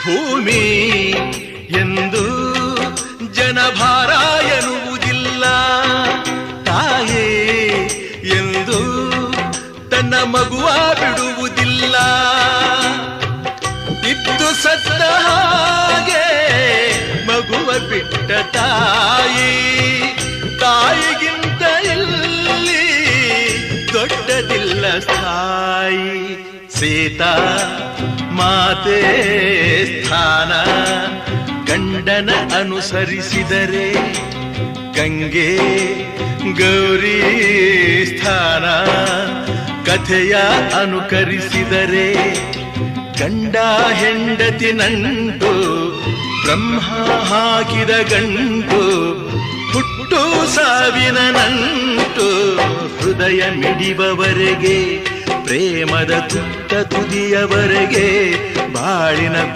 ಭೂಮಿ ಎಂದು ಜನಭಾರ ಎನ್ನುವುದಿಲ್ಲ, ತಾಯೇ ಎಂದು ತನ್ನ ಮಗುವ ಬಿಡುವುದಿಲ್ಲ. ಇದ್ದು ಸತ್ತ ಹಾಗೆ ಮಗುವ ಬಿಟ್ಟ ತಾಯಿ, ತಾಯಿಗಿಂತ ಇಲ್ಲಿ ದೊಡ್ಡದಿಲ್ಲ ಸ್ಥಾಯಿ. ಸೀತಾ ಮಾತೆ ಸ್ಥಾನ ಗಂಡನ ಅನುಸರಿಸಿದರೆ, ಗಂಗೆ ಗೌರಿ ಸ್ಥಾನ ಕಥೆಯ ಅನುಕರಿಸಿದರೆ, ಗಂಡ ಹೆಂಡತಿ ನಂಟು ಬ್ರಹ್ಮ ಹಾಕಿದ ಗಂಟು, ಹುಟ್ಟು ಸಾವಿನ ನಂಟು ಹೃದಯ ಮಿಡಿಬವರೆಗೆ, ಪ್ರೇಮದ ತುತ್ತ ತುದಿಯವರೆಗೆ ಬಾಳಿನ